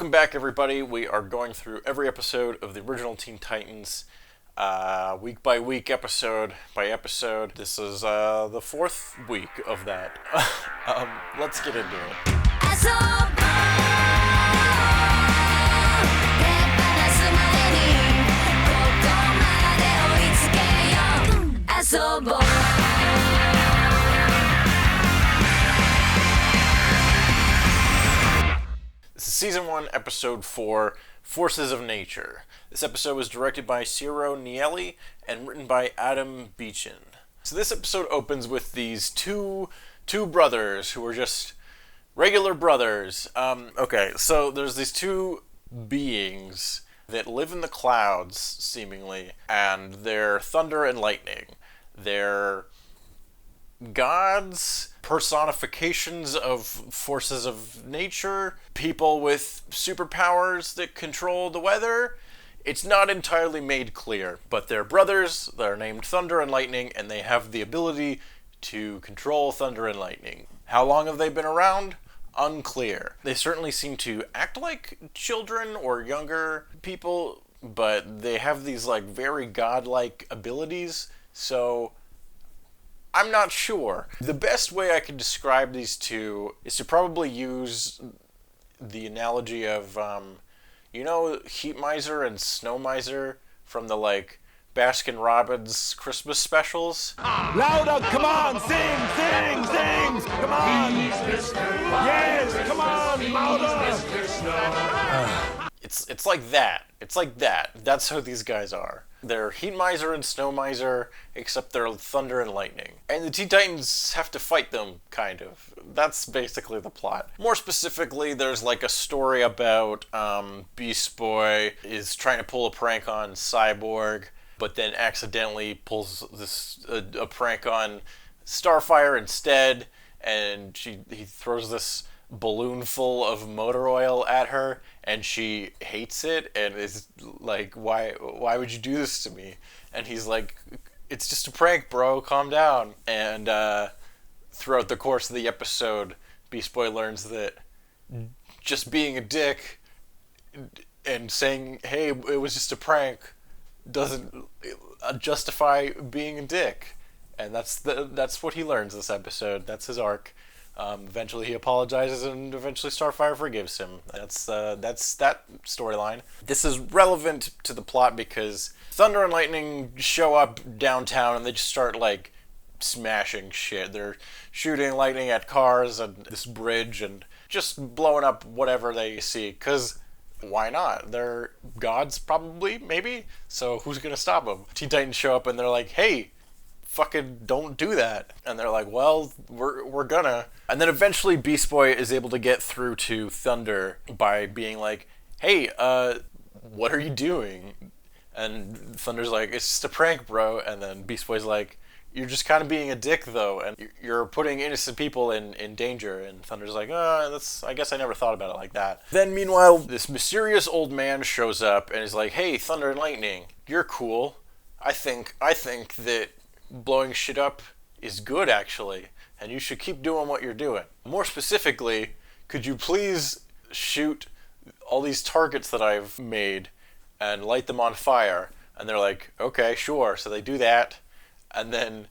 Welcome back, everybody. We are going through every episode of the original Teen Titans, week by week, episode by episode. This is the fourth week of that. Let's get into it. This is Season 1, Episode 4, Forces of Nature. This episode was directed by Ciro Nieli and written by Adam Beechin. So this episode opens with these two brothers who are just regular brothers. So there's these two beings that live in the clouds, seemingly, and they're thunder and lightning. They're gods, personifications of forces of nature, people with superpowers that control the weather. It's not entirely made clear, but they're brothers, they're named Thunder and Lightning, and they have the ability to control thunder and lightning. How long have they been around? Unclear. They certainly seem to act like children or younger people, but they have these very godlike abilities, so I'm not sure. The best way I could describe these two is to probably use the analogy of, Heat Miser and Snow Miser from the, Baskin Robbins Christmas specials? Louder, come on, sing, come on! Yes, come on, louder! It's like that. It's like that. That's how these guys are. They're Heat Miser and Snow Miser, except they're thunder and lightning. And the Teen Titans have to fight them, kind of. That's basically the plot. More specifically, there's a story about Beast Boy is trying to pull a prank on Cyborg, but then accidentally pulls a prank on Starfire instead, and he throws this balloon full of motor oil at her, and she hates it and is like, why would you do this to me? And he's like, it's just a prank, bro, calm down. And throughout the course of the episode, Beast Boy learns that just being a dick and saying, hey, it was just a prank, doesn't justify being a dick. And that's what he learns this episode. That's his arc. Eventually he apologizes, and eventually Starfire forgives him. That's that storyline. This is relevant to the plot because Thunder and Lightning show up downtown and they just start smashing shit. They're shooting lightning at cars and this bridge and just blowing up whatever they see, because why not? They're gods, probably, maybe, so who's gonna stop them? Teen Titans show up and they're like, hey, fucking don't do that. And they're like, well, we're gonna. And then eventually Beast Boy is able to get through to Thunder by being like, hey, what are you doing? And Thunder's like, it's just a prank, bro. And then Beast Boy's like, you're just kind of being a dick, though, and you're putting innocent people in danger. And Thunder's like, I guess I never thought about it like that. Then, meanwhile, this mysterious old man shows up and is like, hey, Thunder and Lightning, you're cool. I think that blowing shit up is good, actually, and you should keep doing what you're doing. More specifically, could you please shoot all these targets that I've made and light them on fire? And they're like, okay, sure. So they do that, and then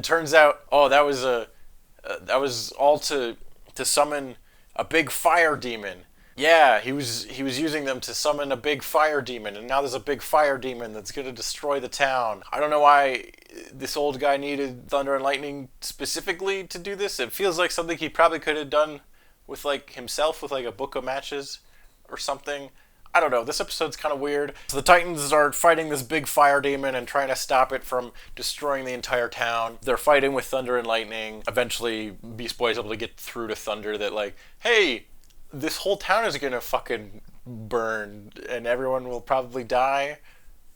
turns out, that was all to summon a big fire demon. Yeah, he was using them to summon a big fire demon, and now there's a big fire demon that's going to destroy the town. I don't know why this old guy needed Thunder and Lightning specifically to do this. It feels like something he probably could have done with himself, with a book of matches or something. I don't know. This episode's kind of weird. So the Titans are fighting this big fire demon and trying to stop it from destroying the entire town. They're fighting with Thunder and Lightning. Eventually, Beast Boy is able to get through to Thunder that hey, this whole town is gonna fucking burn and everyone will probably die.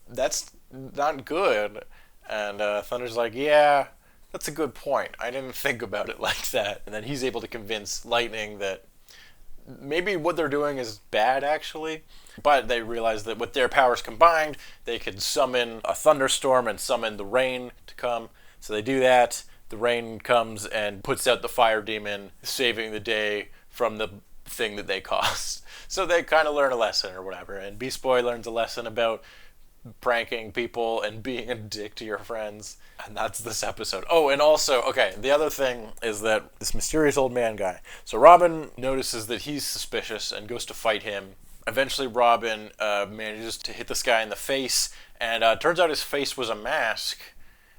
That's not good. And Thunder's like, yeah, that's a good point. I didn't think about it like that. And then he's able to convince Lightning that maybe what they're doing is bad, actually. But they realize that with their powers combined, they can summon a thunderstorm and summon the rain to come. So they do that. The rain comes and puts out the fire demon, saving the day from the thing that they caused. So they kind of learn a lesson or whatever, and Beast Boy learns a lesson about pranking people and being a dick to your friends. And that's this episode. Oh, and also, okay, the other thing is that this mysterious old man guy. So Robin notices that he's suspicious and goes to fight him. Eventually Robin manages to hit this guy in the face, and turns out his face was a mask,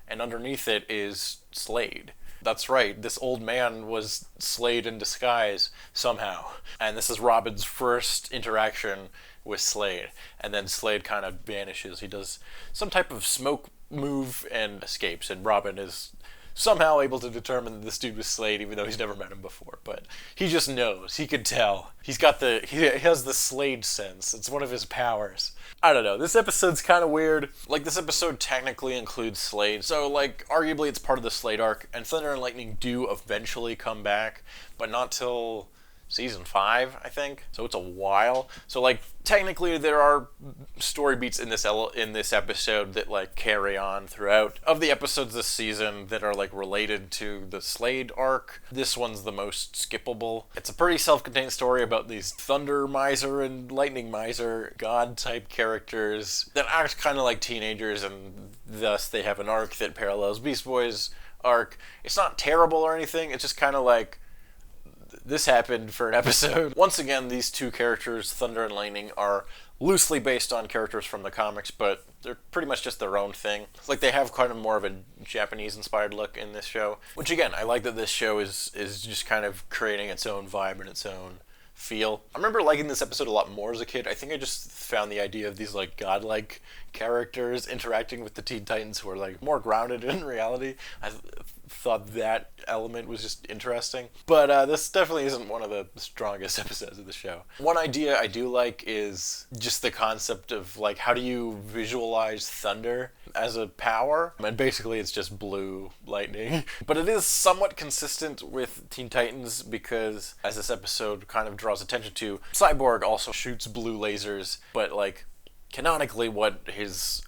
and underneath it is Slade. That's right, this old man was Slade in disguise somehow. And this is Robin's first interaction with Slade. And then Slade kind of vanishes. He does some type of smoke move and escapes. And Robin is somehow able to determine that this dude was Slade, even though he's never met him before. But he just knows. He could tell. He has the Slade sense. It's one of his powers. I don't know. This episode's kind of weird. Like, this episode technically includes Slade, so, like, arguably it's part of the Slade arc, and Thunder and Lightning do eventually come back, but not till season 5, I think. So it's a while. So, like, technically there are story beats in this episode that, like, carry on throughout. Of the episodes this season that are, like, related to the Slade arc, this one's the most skippable. It's a pretty self-contained story about these Thunder Miser and Lightning Miser god-type characters that act kind of like teenagers, and thus they have an arc that parallels Beast Boy's arc. It's not terrible or anything. It's just kind of like, this happened for an episode. Once again, these two characters, Thunder and Lightning, are loosely based on characters from the comics, but they're pretty much just their own thing. It's like they have kind of more of a Japanese-inspired look in this show, which again, I like that this show is just kind of creating its own vibe and its own feel. I remember liking this episode a lot more as a kid. I think I just found the idea of these, like, godlike characters interacting with the Teen Titans who are, like, more grounded in reality. I thought that element was just interesting. But this definitely isn't one of the strongest episodes of the show. One idea I do like is just the concept of, like, how do you visualize thunder as a power? And basically it's just blue lightning. But it is somewhat consistent with Teen Titans because, as this episode kind of draws attention to, Cyborg also shoots blue lasers, but, like, canonically what his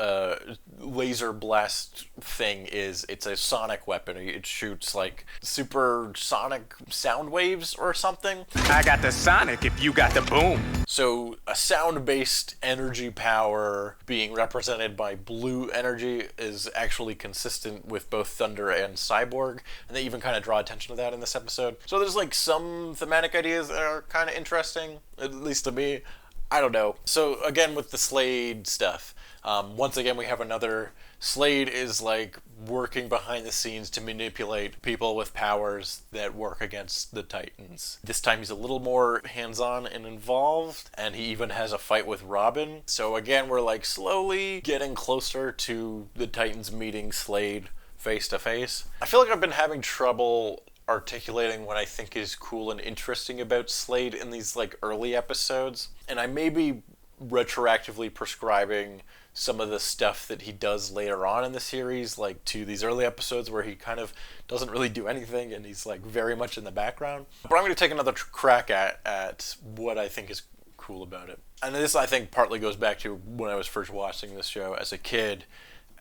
laser blast thing is, it's a sonic weapon. It shoots, like, supersonic sound waves or something. I got the sonic if you got the boom. So a sound-based energy power being represented by blue energy is actually consistent with both Thunder and Cyborg, and they even kind of draw attention to that in this episode. So there's, like, some thematic ideas that are kind of interesting, at least to me. I don't know. So again, with the Slade stuff, once again we have another. Slade is, like, working behind the scenes to manipulate people with powers that work against the Titans. This time he's a little more hands-on and involved, and he even has a fight with Robin. So again, we're, like, slowly getting closer to the Titans meeting Slade face to face. I feel like I've been having trouble articulating what I think is cool and interesting about Slade in these, like, early episodes, and I may be retroactively prescribing some of the stuff that he does later on in the series, like, to these early episodes where he kind of doesn't really do anything and he's, like, very much in the background. But I'm going to take another crack at what I think is cool about it. And this, I think, partly goes back to when I was first watching this show as a kid,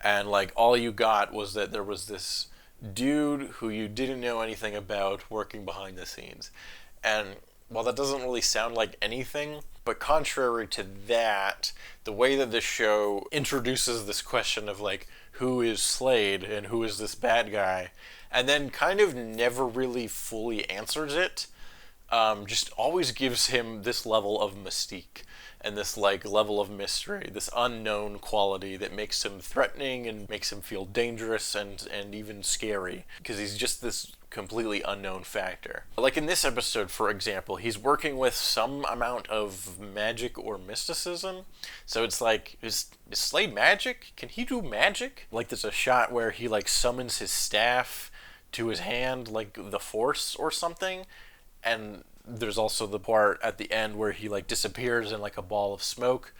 and, like, all you got was that there was this dude who you didn't know anything about working behind the scenes. And while that doesn't really sound like anything, but contrary to that, the way that this show introduces this question of, like, who is Slade and who is this bad guy, and then kind of never really fully answers it, just always gives him this level of mystique and this, like, level of mystery, this unknown quality that makes him threatening and makes him feel dangerous and even scary, because he's just this completely unknown factor. Like in this episode, for example, he's working with some amount of magic or mysticism. So it's like, is Slade magic? Can he do magic? Like, there's a shot where he, like, summons his staff to his hand, like the Force or something, and there's also the part at the end where he, like, disappears in, like, a ball of smoke.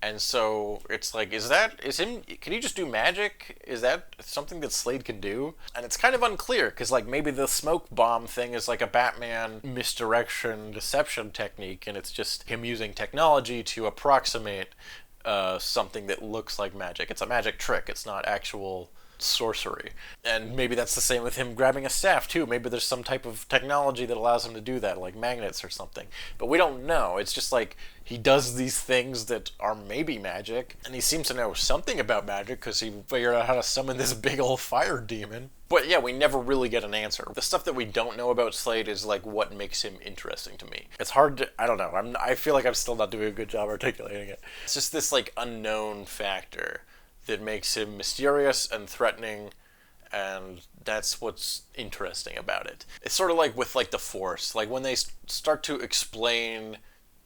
And so it's like, can he just do magic? Is that something that Slade can do? And it's kind of unclear, because, like, maybe the smoke bomb thing is like a Batman misdirection deception technique, and it's just him using technology to approximate something that looks like magic. It's a magic trick. It's not actual sorcery. And maybe that's the same with him grabbing a staff too. Maybe there's some type of technology that allows him to do that, like magnets or something. But we don't know. It's just like he does these things that are maybe magic, and he seems to know something about magic because he figured out how to summon this big old fire demon. But yeah, we never really get an answer. The stuff that we don't know about Slade is like what makes him interesting to me. It's hard to, I don't know, I feel like I'm still not doing a good job articulating it. It's just this like unknown factor that makes him mysterious and threatening, and that's what's interesting about it. It's sort of like with like the Force, like when they start to explain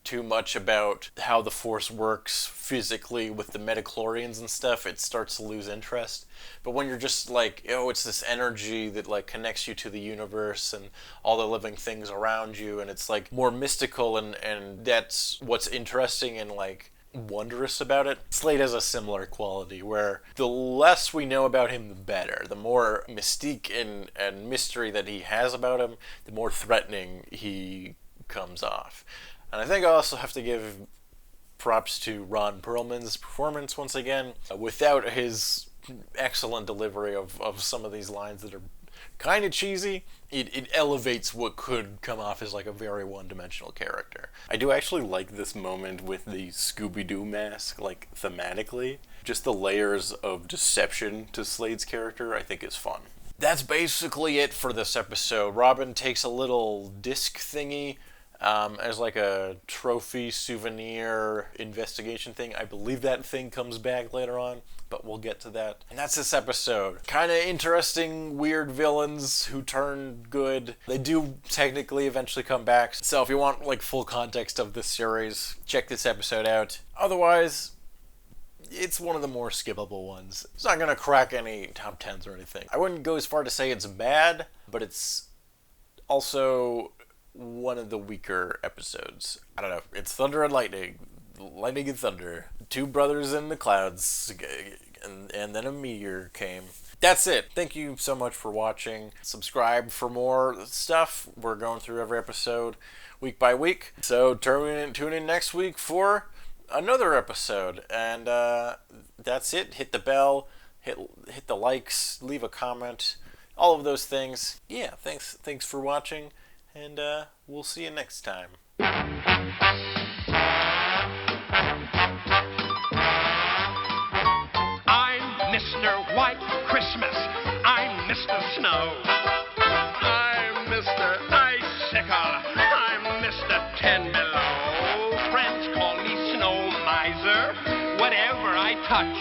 too much about how the Force works physically with the midichlorians and stuff, it starts to lose interest. But when you're just like, oh, it's this energy that like connects you to the universe and all the living things around you, and it's like more mystical, and that's what's interesting and like wondrous about it. Slade has a similar quality where the less we know about him, the better. The more mystique and mystery that he has about him, the more threatening he comes off. And I think I also have to give props to Ron Perlman's performance once again. Without his excellent delivery of some of these lines that are kind of cheesy, it elevates what could come off as like a very one-dimensional character. I do actually like this moment with the Scooby-Doo mask, like thematically. Just the layers of deception to Slade's character I think is fun. That's basically it for this episode. Robin takes a little disc thingy as like a trophy souvenir investigation thing. I believe that thing comes back later on, but we'll get to that. And that's this episode. Kind of interesting, weird villains who turn good. They do technically eventually come back. So if you want like full context of this series, check this episode out. Otherwise, it's one of the more skippable ones. It's not gonna crack any top 10s or anything. I wouldn't go as far to say it's bad, but it's also one of the weaker episodes. I don't know. It's thunder and lightning. Lightning and thunder. Two brothers in the clouds. And then a meteor came. That's it. Thank you so much for watching. Subscribe for more stuff. We're going through every episode week by week. So tune in next week for another episode. And that's it. Hit the bell. Hit the likes. Leave a comment. All of those things. Yeah, thanks for watching. And we'll see you next time. I'm Mr. White Christmas. I'm Mr. Snow. I'm Mr. Icicle. I'm Mr. Ten Below. Friends call me Snow Miser. Whatever I touch